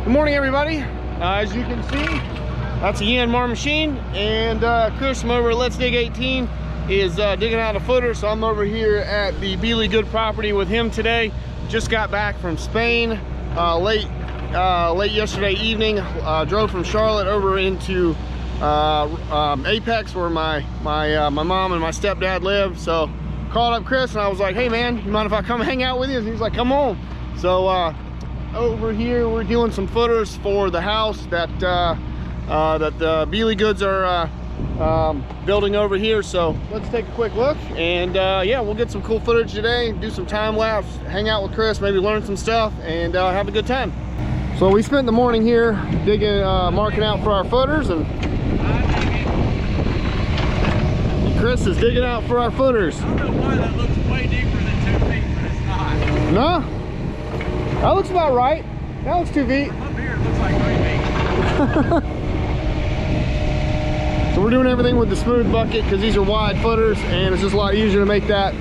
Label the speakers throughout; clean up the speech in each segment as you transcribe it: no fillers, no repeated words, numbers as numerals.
Speaker 1: Good morning, everybody. As you can see, that's a Yanmar machine, and Chris from over at LETSDIG18 is digging out a footer. So I'm over here at the Beely Good property with him today. Just got back from Spain late yesterday evening. Drove from Charlotte over into Apex, where my mom and my stepdad live. So called up Chris and I was like, hey man, you mind if I come hang out with you? And he's like, come on. So over here we're doing some footers for the house that the Beely Goods are building over here. So let's take a quick look, and yeah, we'll get some cool footage today, do some time lapse, hang out with Chris, maybe learn some stuff, and have a good time. So we spent the morning here digging, marking out for our footers, and Chris is digging out for our footers.
Speaker 2: I don't know why that looks way deeper than 2 feet, but it's not.
Speaker 1: No, that looks about right. That looks 2 feet.
Speaker 2: Up here it looks like 3 feet.
Speaker 1: So we're doing everything with the smooth bucket because these are wide footers, and it's just a lot easier to make that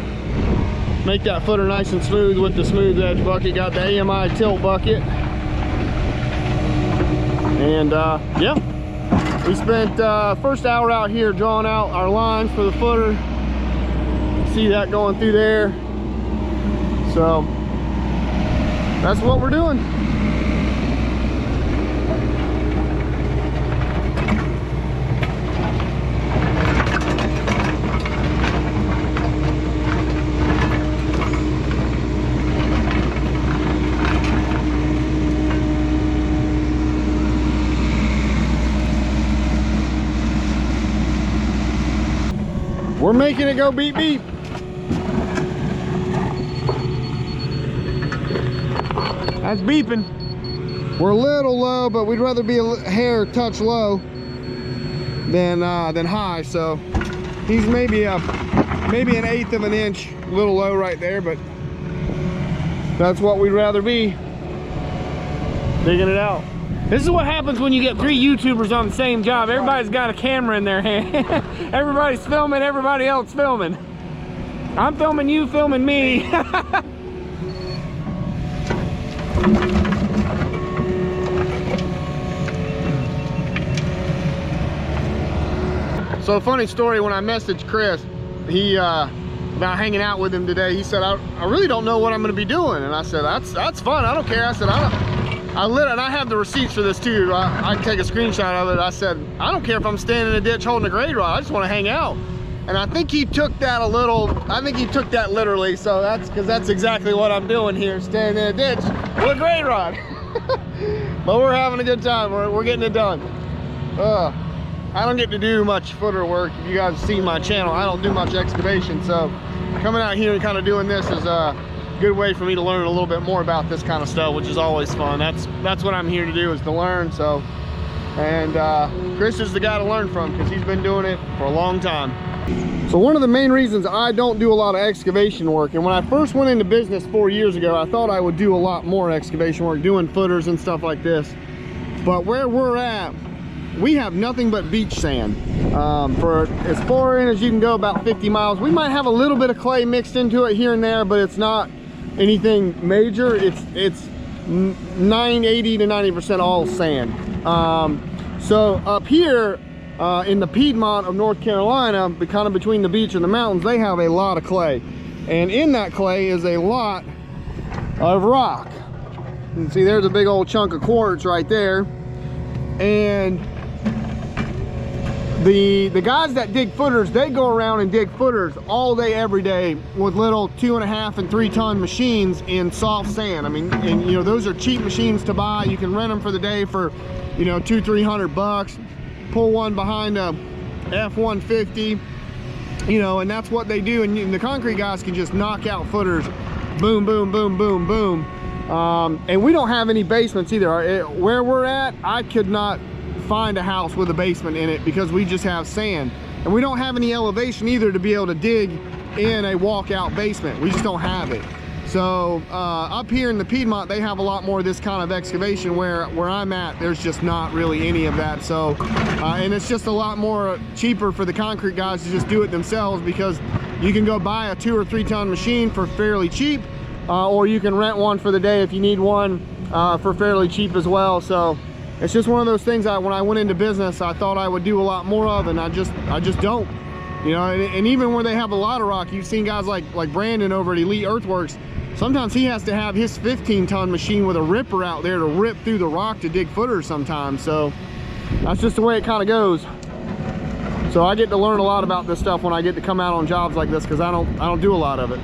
Speaker 1: footer nice and smooth with the smooth edge bucket. Got the AMI tilt bucket, and yeah, we spent first hour out here drawing out our lines for the footer. See that going through there. So that's what we're doing. We're making it go beep beep. That's beeping. We're a little low, but we'd rather be a hair touch low than high. So he's maybe an 1/8 of an inch, a little low right there, but that's what we'd rather be. Digging it out. This is what happens when you get 3 YouTubers on the same job. Everybody's got a camera in their hand. Everybody's filming, everybody else filming. I'm filming you, filming me. So, funny story, when I messaged Chris, he about hanging out with him today, he said, I really don't know what I'm gonna be doing. And I said, that's fun, I don't care. I said, and I have the receipts for this too. I can take a screenshot of it. I said, I don't care if I'm standing in a ditch holding a grade rod, I just want to hang out. And I think he took that literally. So that's exactly what I'm doing here, standing in a ditch with a grade rod. But we're having a good time. We're getting it done. I don't get to do much footer work. If you guys have seen my channel, I don't do much excavation. So coming out here and kind of doing this is good way for me to learn a little bit more about this kind of stuff, which is always fun. That's what I'm here to do, is to learn. So, and Chris is the guy to learn from because he's been doing it for a long time. So one of the main reasons I don't do a lot of excavation work, and when I first went into business 4 years ago, I thought I would do a lot more excavation work, doing footers and stuff like this. But where we're at, we have nothing but beach sand. For as far in as you can go, about 50 miles. We might have a little bit of clay mixed into it here and there, but it's not anything major. It's 80 to 90% all sand. So up here in the Piedmont of North Carolina, kind of between the beach and the mountains, they have a lot of clay, and in that clay is a lot of rock. You can see there's a big old chunk of quartz right there. And the guys that dig footers, they go around and dig footers all day, every day, with little 2.5 and 3 ton machines in soft sand. I mean, and you know, those are cheap machines to buy. You can rent them for the day for, you know, $200-300 bucks. Pull one behind a F-150, you know, and that's what they do. And the concrete guys can just knock out footers, boom, boom, boom, boom, boom. And we don't have any basements either. Where we're at, I could not find a house with a basement in it because we just have sand, and we don't have any elevation either to be able to dig in a walkout basement. We just don't have it. So up here in the Piedmont, they have a lot more of this kind of excavation. Where I'm at, there's just not really any of that. So and it's just a lot more cheaper for the concrete guys to just do it themselves, because you can go buy a 2 or 3 ton machine for fairly cheap, or you can rent one for the day if you need one for fairly cheap as well. So it's just one of those things that when I went into business, I thought I would do a lot more of, and I just don't. You know, and even where they have a lot of rock, you've seen guys like Brandon over at Elite Earthworks. Sometimes he has to have his 15-ton machine with a ripper out there to rip through the rock to dig footers sometimes. So that's just the way it kind of goes. So I get to learn a lot about this stuff when I get to come out on jobs like this, because I don't do a lot of it.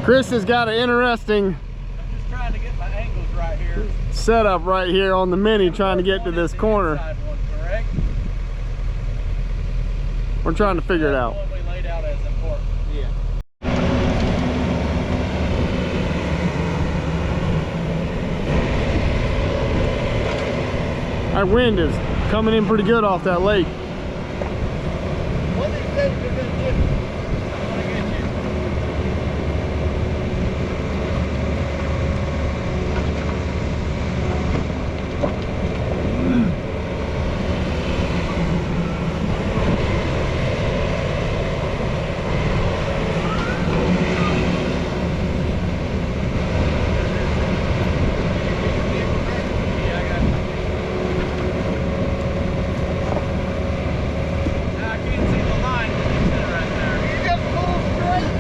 Speaker 1: Chris has got an interesting
Speaker 2: I'm just trying to get my angles right here.
Speaker 1: setup right here on the Mini, trying to get to this corner.
Speaker 2: Inside one, correct?
Speaker 1: We're trying to figure it out.
Speaker 2: The one we laid out as important. Yeah.
Speaker 1: That wind is coming in pretty good off that lake.
Speaker 2: What they said they're gonna get. I'm gonna get you.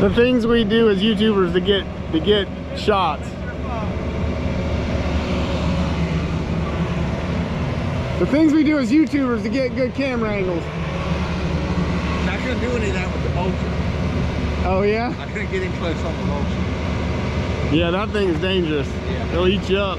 Speaker 1: The things we do as YouTubers to get shots. The things we do as YouTubers to get good camera angles.
Speaker 2: I couldn't do any of that with the mulcher.
Speaker 1: Oh yeah?
Speaker 2: I couldn't get in close on the mulcher.
Speaker 1: Yeah, that thing is dangerous.
Speaker 2: Yeah.
Speaker 1: It'll eat you up.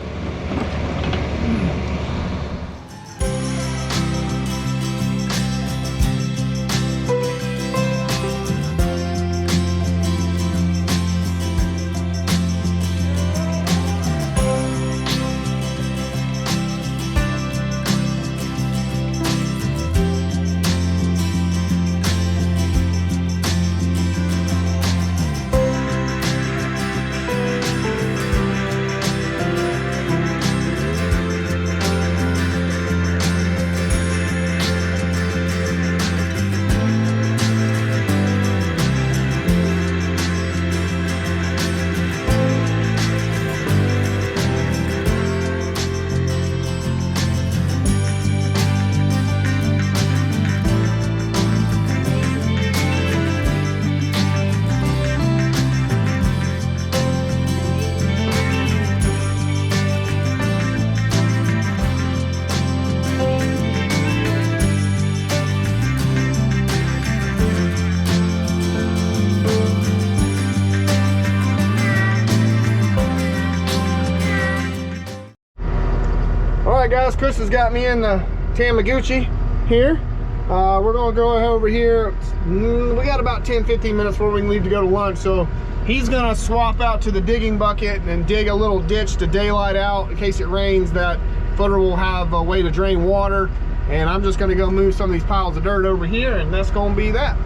Speaker 1: Alright guys, Chris has got me in the Tamaguchi here. We're going to go over here. We got about 10-15 minutes before we can leave to go to lunch, so He's gonna swap out to the digging bucket and dig a little ditch to daylight out in case it rains. That footer will have a way to drain water. And I'm just gonna go move some of these piles of dirt over here, and that's gonna be that.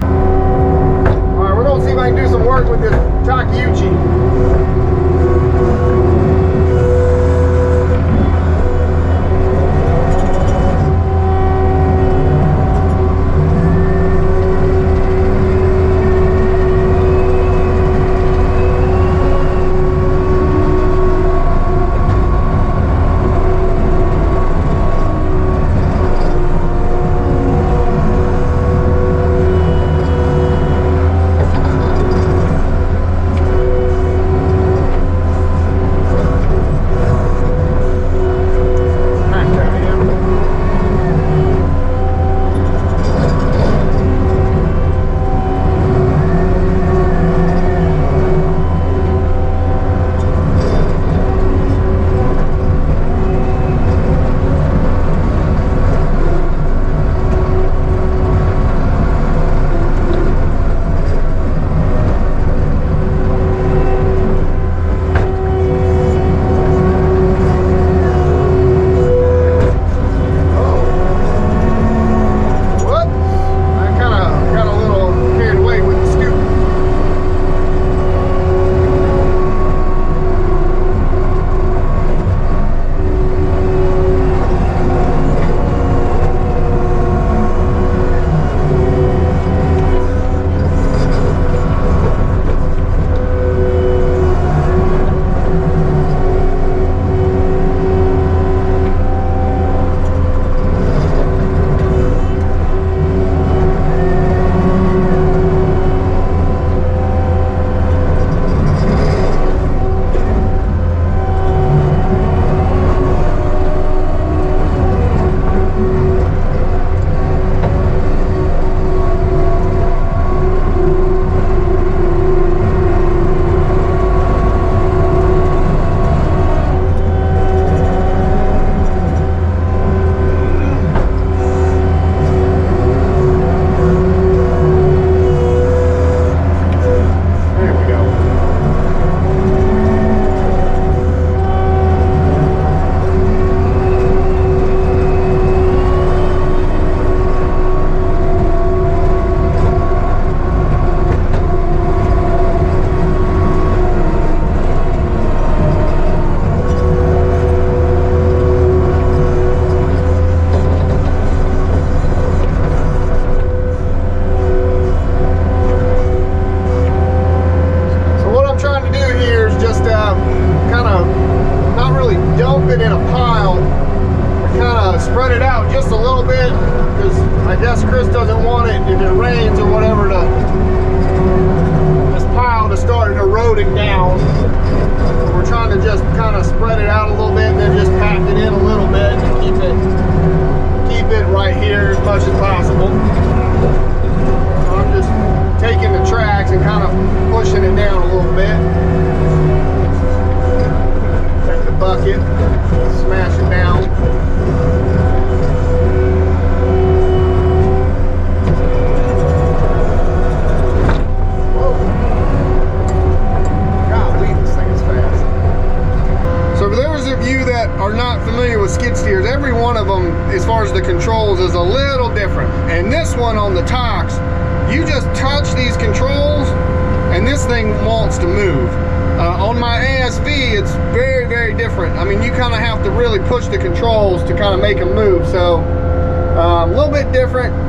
Speaker 1: All right, we're gonna see if I can do some work with this Takeuchi.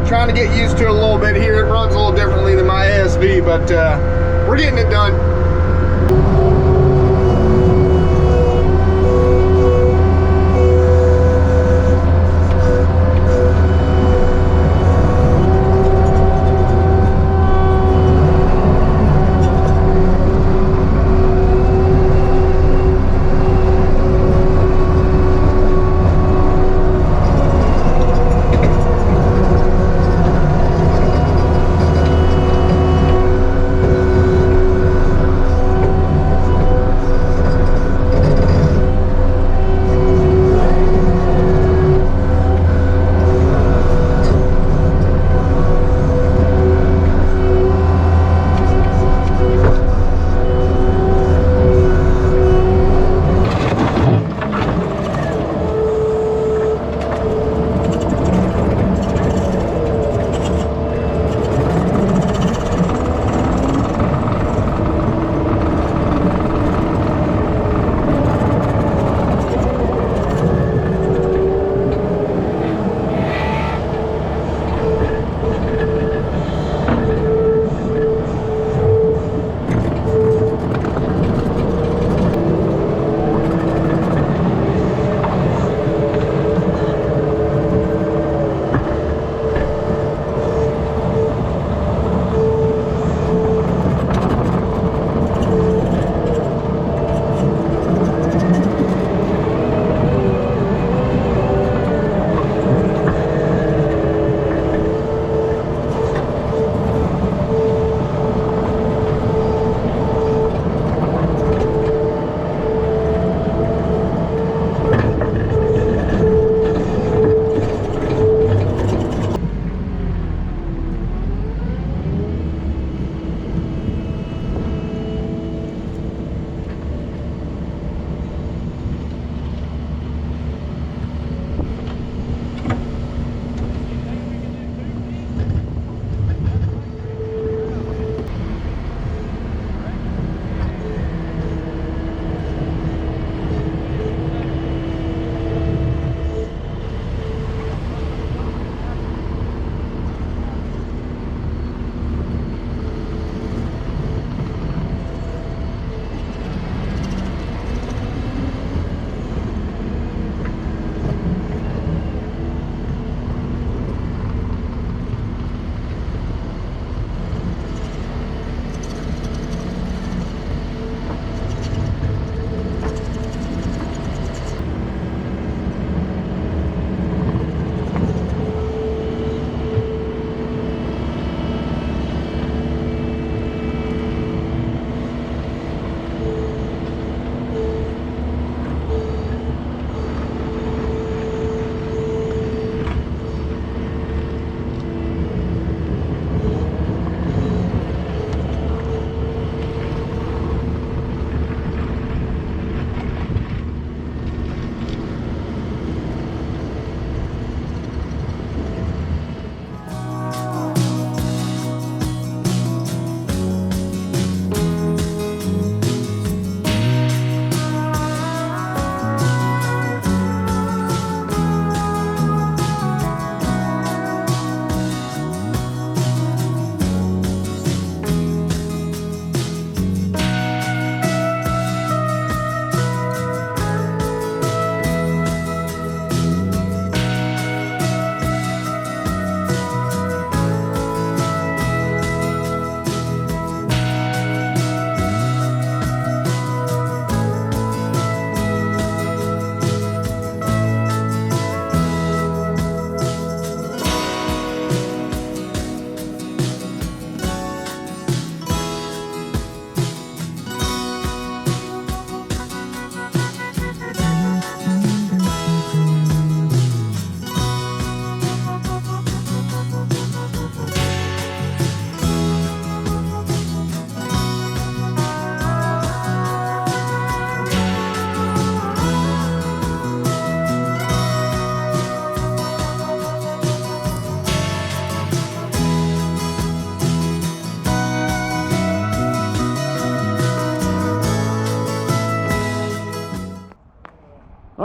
Speaker 1: Trying to get used to it a little bit here. It runs a little differently than my ASV, but we're getting it done.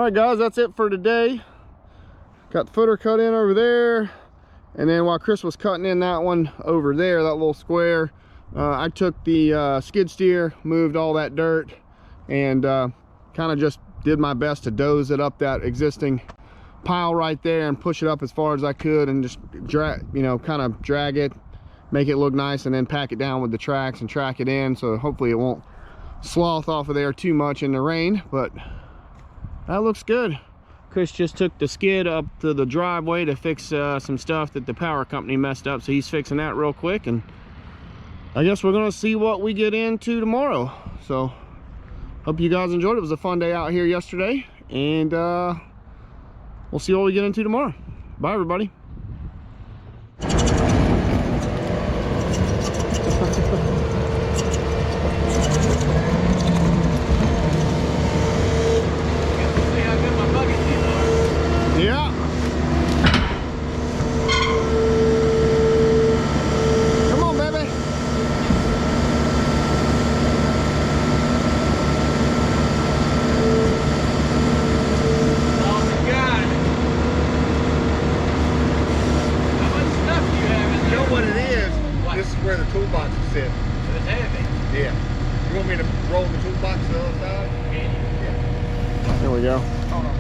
Speaker 1: right, guys, that's it for today. Got the footer cut in over there, and then while Chris was cutting in that one over there, that little square, I took the skid steer, moved all that dirt, and kind of just did my best to doze it up that existing pile right there and push it up as far as I could, and just drag, you know, kind of drag it, make it look nice, and then pack it down with the tracks and track it in, so hopefully it won't slough off of there too much in the rain. But that looks good. Chris just took the skid up to the driveway to fix some stuff that the power company messed up, so he's fixing that real quick, and I guess we're gonna see what we get into tomorrow. So hope you guys enjoyed. It was a fun day out here yesterday, and we'll see what we get into tomorrow. Bye, everybody. Yeah. Come on, baby.
Speaker 2: Oh my God. How much stuff do you have in there? You know what it is? What? This is where the toolbox is sitting. It's heavy. Yeah. You want me to roll the toolbox to the other side? Can you? Yeah.
Speaker 1: There we go.
Speaker 2: Hold on.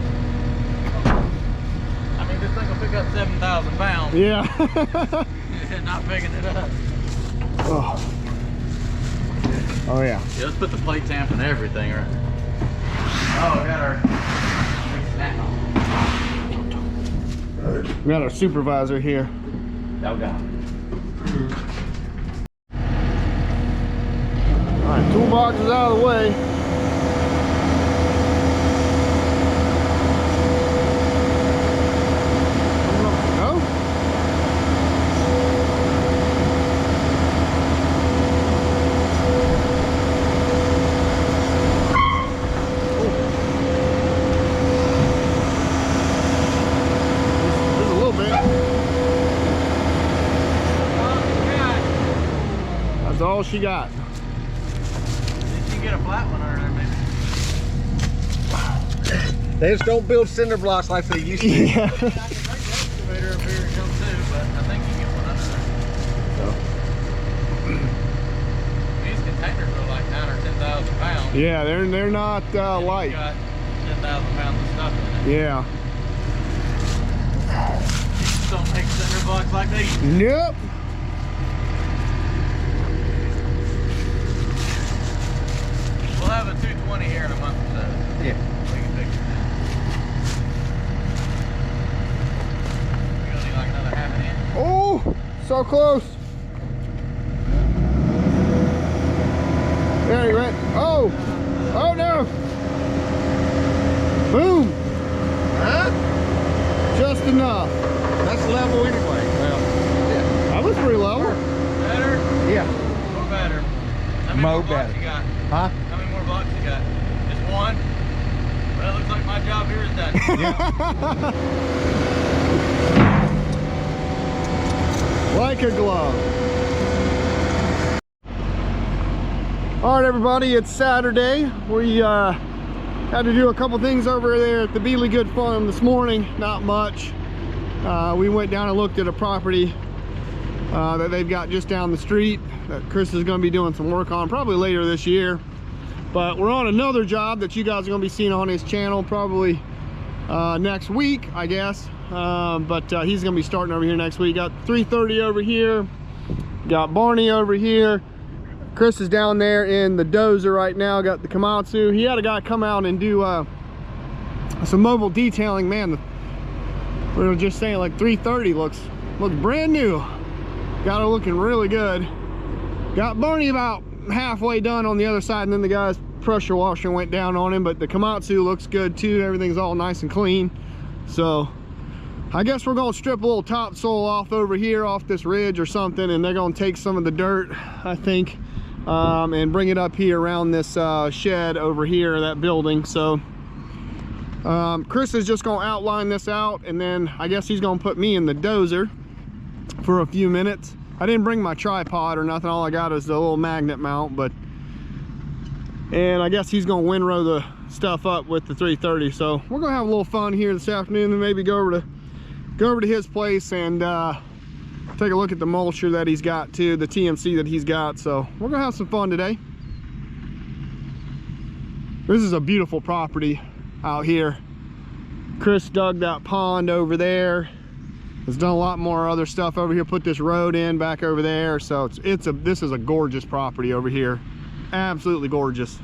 Speaker 2: I mean, this thing will pick up 7,000 pounds.
Speaker 1: Yeah.
Speaker 2: Not picking it up.
Speaker 1: Oh. Oh yeah.
Speaker 2: Yeah, let's put the plate tamp and everything right. Oh, we got our
Speaker 1: We got our supervisor here.
Speaker 2: Oh God.
Speaker 1: All right, toolbox is out of the way. Go. There's a little bit. That's all she got.
Speaker 2: Did you get a flat one or maybe?
Speaker 3: They just don't build cinder blocks like they used to.
Speaker 1: Yeah.
Speaker 2: I can bring the excavator up here and come too, but I think you can get one under there. These containers are like 9,000 or 10,000 pounds.
Speaker 1: Yeah, they're not light.
Speaker 2: Got 10,000 pounds of stuff in it.
Speaker 1: Yeah.
Speaker 2: These don't make cinder blocks like they used to.
Speaker 1: Nope.
Speaker 2: We'll have a 220 here in a month or so.
Speaker 3: Yeah.
Speaker 2: We can fix it then. You're gonna need like another half an inch.
Speaker 1: Oh, so close. There he went. Oh, oh no. Boom.
Speaker 3: Huh?
Speaker 1: Just enough.
Speaker 3: That's level anyway. Well, yeah.
Speaker 1: That was pretty level.
Speaker 2: Better
Speaker 3: Yeah.
Speaker 2: or better? How many
Speaker 3: Mo
Speaker 2: more blocks
Speaker 3: better.
Speaker 2: you got?
Speaker 3: Huh?
Speaker 2: How many more blocks you got? Just one? Well, it looks like my job here is done.
Speaker 1: Like a glove. All right, everybody, it's Saturday. We had to do a couple things over there at the Beely Good Farm this morning. Not much. We went down and looked at a property that they've got just down the street that Chris is going to be doing some work on probably later this year. But we're on another job that you guys are going to be seeing on his channel probably next week, I guess. But he's going to be starting over here next week. Got 330 over here. Got Barney over here. Chris is down there in the Dozer right now. Got the Komatsu. He had a guy come out and do some mobile detailing. Man, we were just saying, like 330 looks brand new. Got it looking really good. Got Barney about halfway done on the other side, and then the guy's pressure washer went down on him. But the Komatsu looks good too. Everything's all nice and clean. So I guess we're gonna strip a little topsoil off over here off this ridge or something, and they're gonna take some of the dirt, I think, and bring it up here around this shed over here, that building. So Chris is just gonna outline this out, and then I guess he's gonna put me in the Dozer for a few minutes. I didn't bring my tripod or nothing. All I got is the little magnet mount, and I guess he's gonna windrow stuff up with the 330. So we're gonna have a little fun here this afternoon, and maybe go over to his place and take a look at the mulcher that he's got too, the TMC that he's got. So we're gonna have some fun today. This is a beautiful property out here. Chris dug that pond over there. Has done a lot more other stuff over here. Put this road in back over there. So this is a gorgeous property over here. Absolutely gorgeous.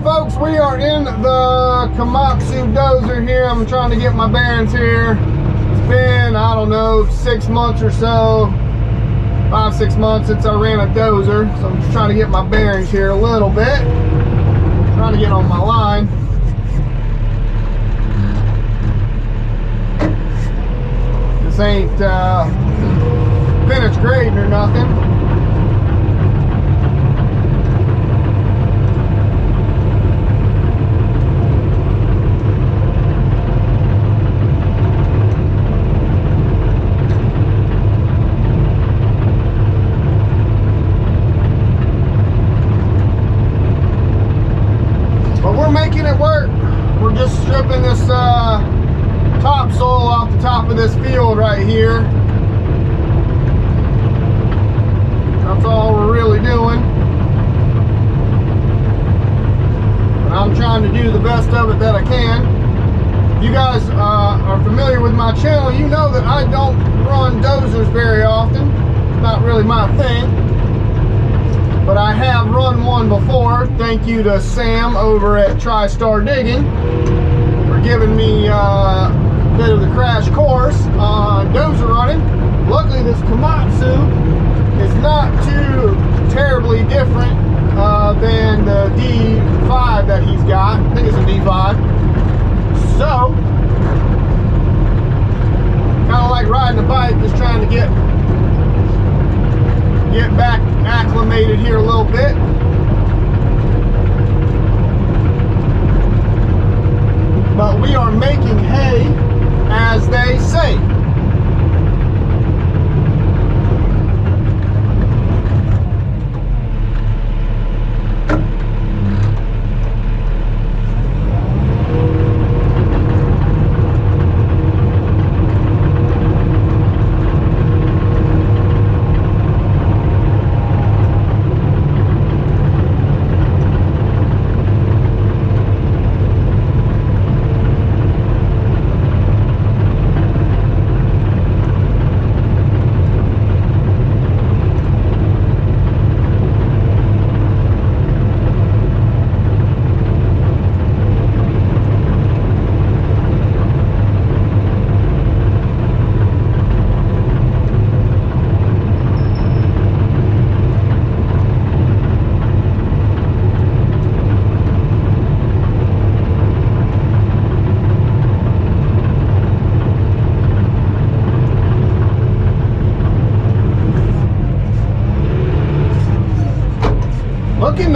Speaker 1: Folks, we are in the Komatsu Dozer here. I'm trying to get my bearings here. It's been, I don't know, 6 months or so, 5-6 months since I ran a Dozer. So I'm just trying to get my bearings here a little bit. Trying to get on my line. This ain't finished grading or nothing. Stripping this topsoil off the top of this field right here. That's all we're really doing. And I'm trying to do the best of it that I can. If you guys are familiar with my channel, you know that I don't run dozers very often. It's not really my thing. But I have run one before. Thank you to Sam over at TriStar Digging for giving me a bit of the crash course on dozer running. Luckily, this Komatsu is not too terribly different than the D5 that he's got. I think it's a D5. So, kind of like riding a bike, just trying to get back acclimated here a little bit. But we are making hay, as they say.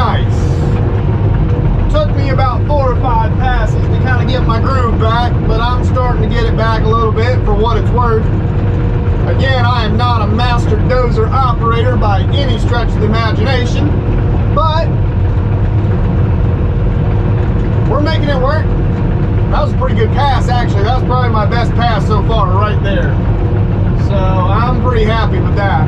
Speaker 1: nice. Took me about 4 or 5 passes to kind of get my groove back, but I'm starting to get it back a little bit for what it's worth. Again, I am not a master dozer operator by any stretch of the imagination, but we're making it work. That was a pretty good pass, actually. That was probably my best pass so far, right there. So I'm pretty happy with that.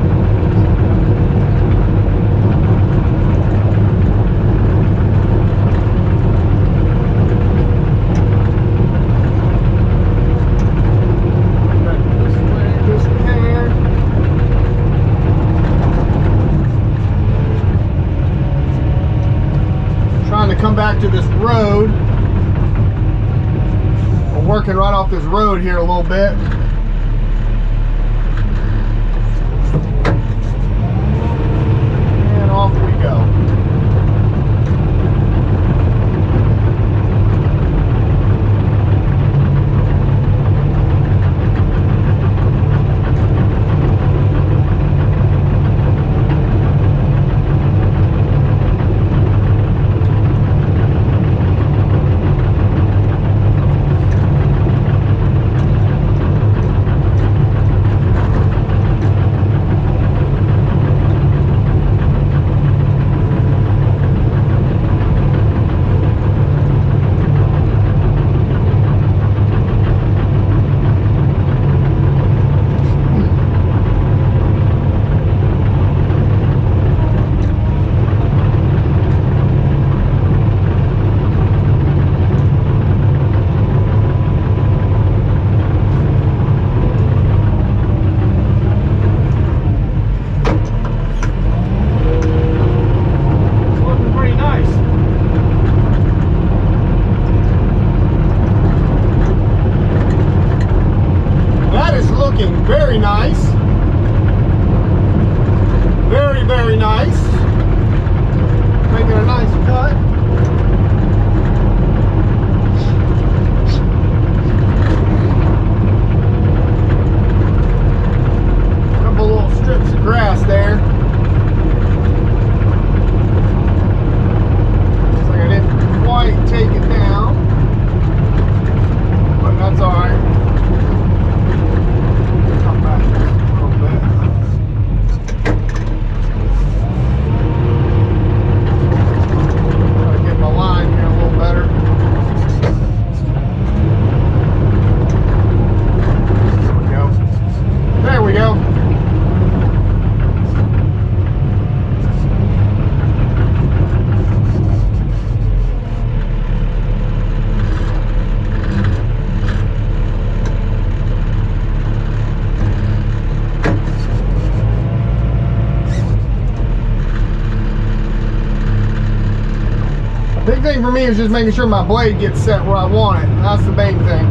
Speaker 1: Come back to this road. We're working right off this road here a little bit. And off we go. Very nice. Very, very nice. Making a nice cut. Couple little strips of grass there. Looks like I didn't quite take it down, but that's all right. Big thing for me is just making sure my blade gets set where I want it. That's the main thing.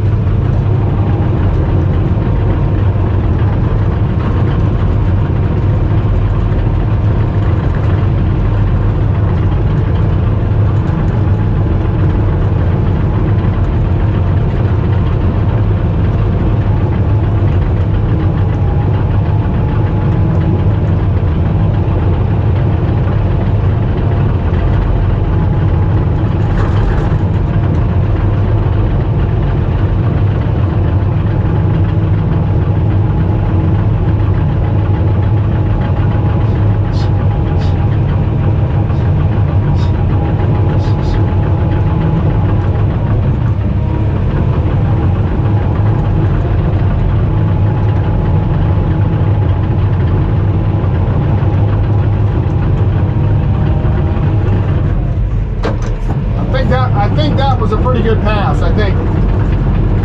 Speaker 1: I think that was a pretty good pass, I think.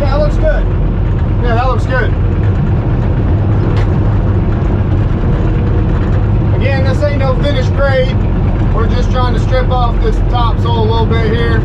Speaker 1: Yeah, that looks good. Yeah, that looks good. Again, this ain't no finished grade. We're just trying to strip off this topsoil a little bit here.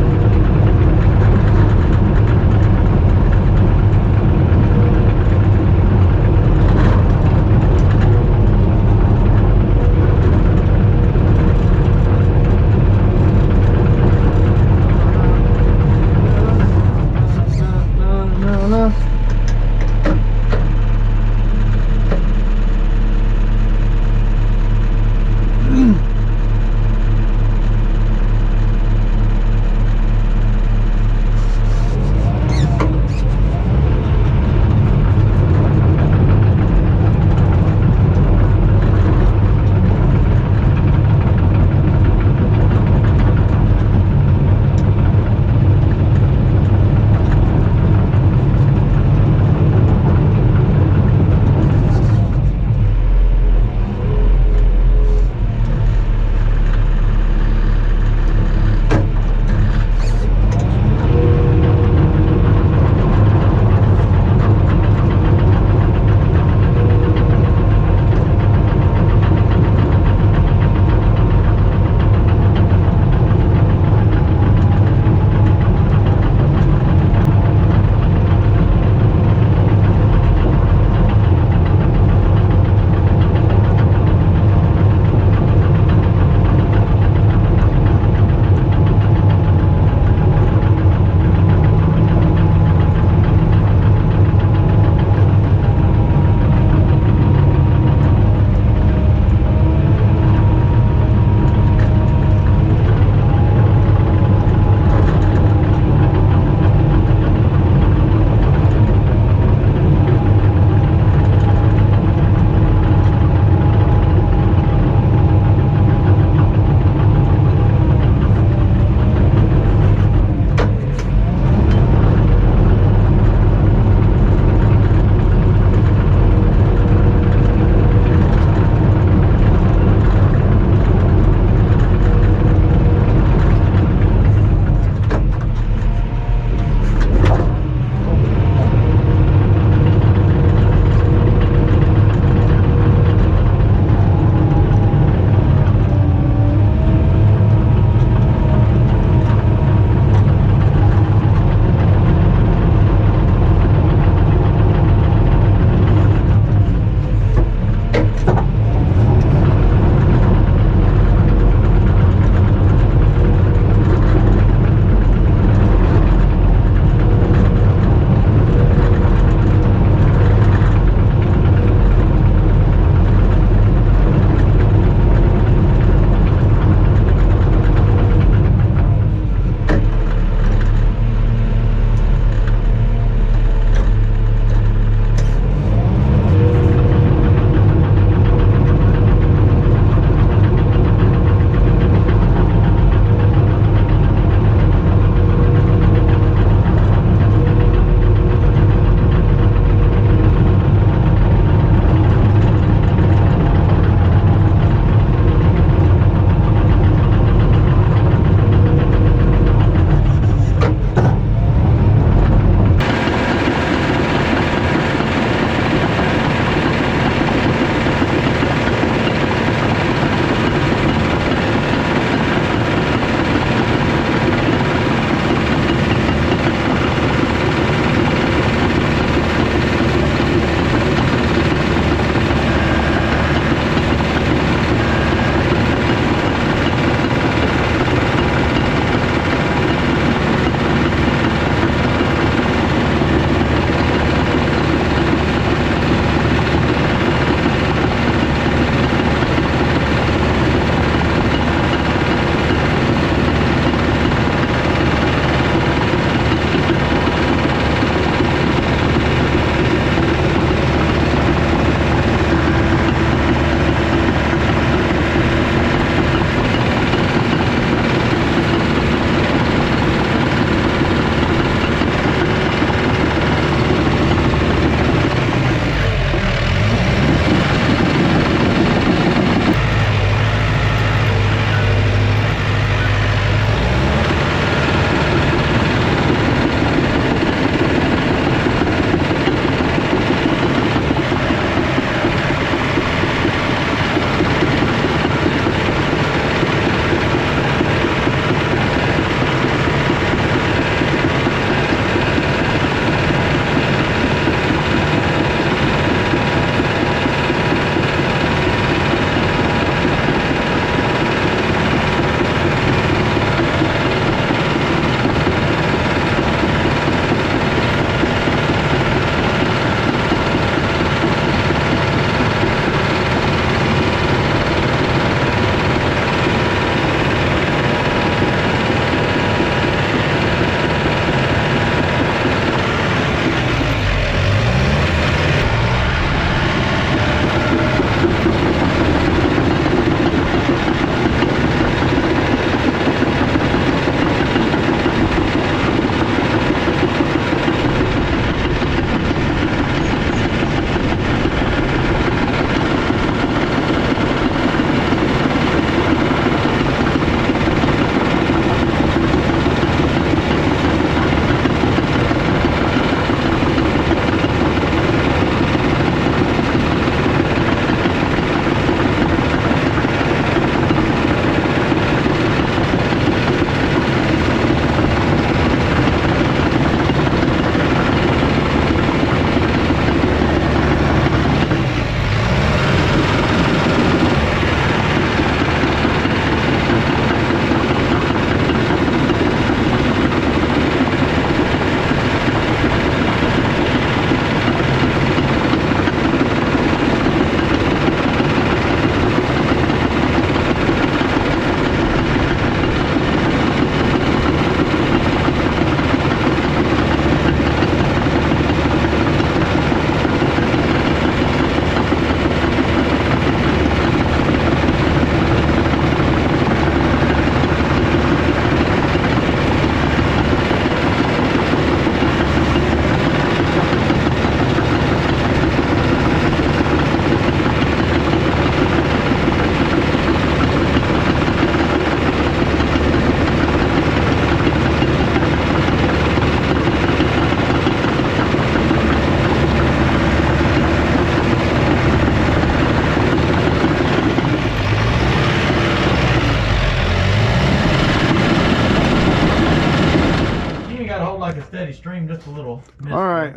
Speaker 4: like a steady stream, just a little.
Speaker 1: All right.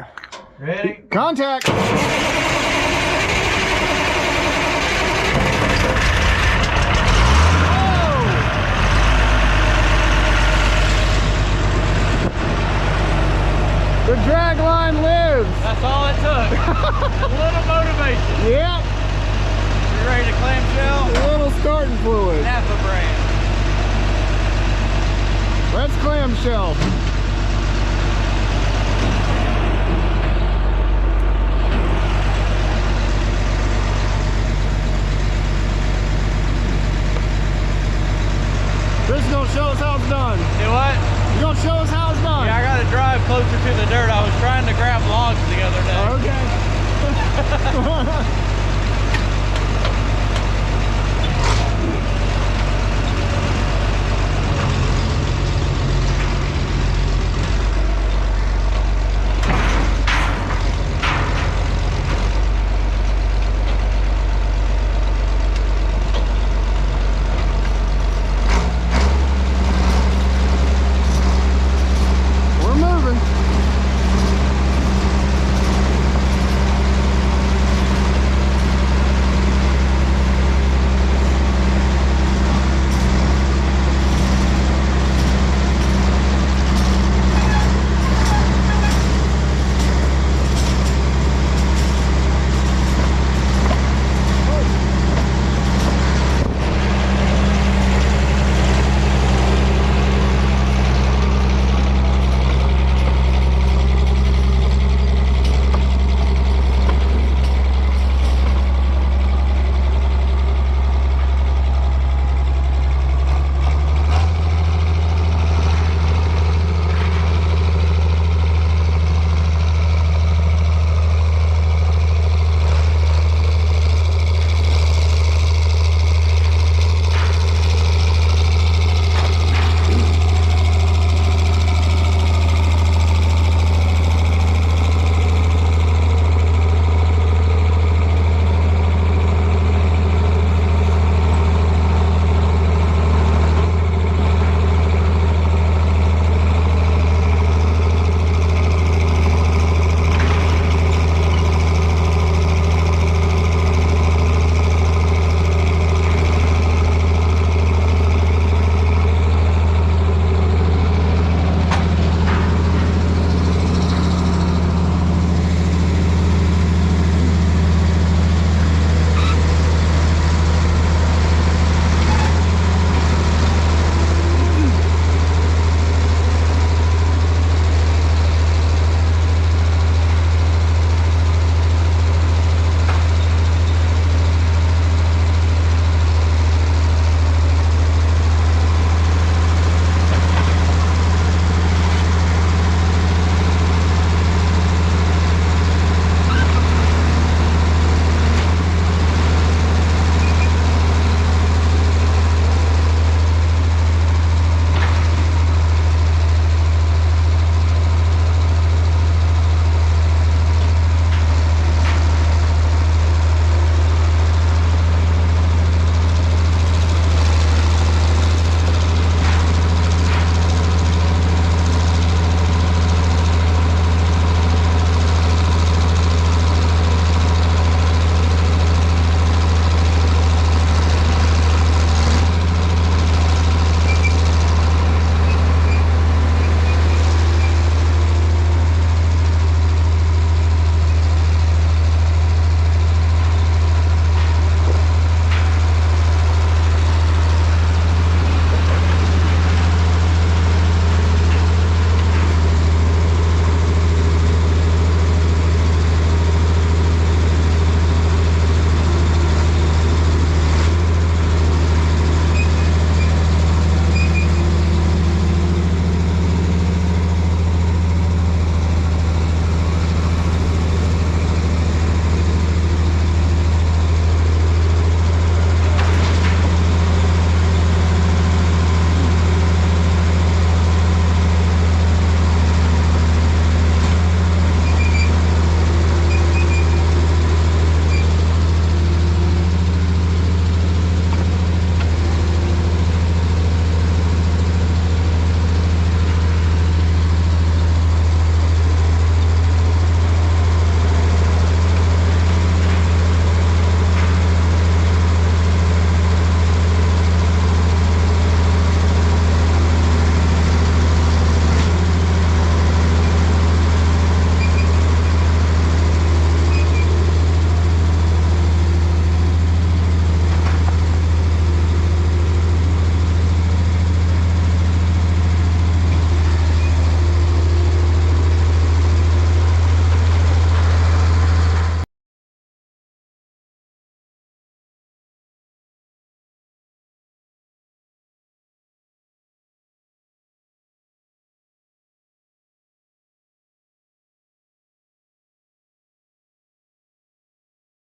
Speaker 4: Ready?
Speaker 1: Contact. The drag line lives.
Speaker 4: That's all it took. A little motivation.
Speaker 1: Yep.
Speaker 4: You ready to clamshell?
Speaker 1: A little starting fluid.
Speaker 4: Half a brand.
Speaker 1: Let's clamshell. Chris is gonna show us how it's done.
Speaker 4: Do what?
Speaker 1: You gonna show us how it's done?
Speaker 4: Yeah, I gotta drive closer to the dirt. I was trying to grab logs the other day.
Speaker 1: Okay.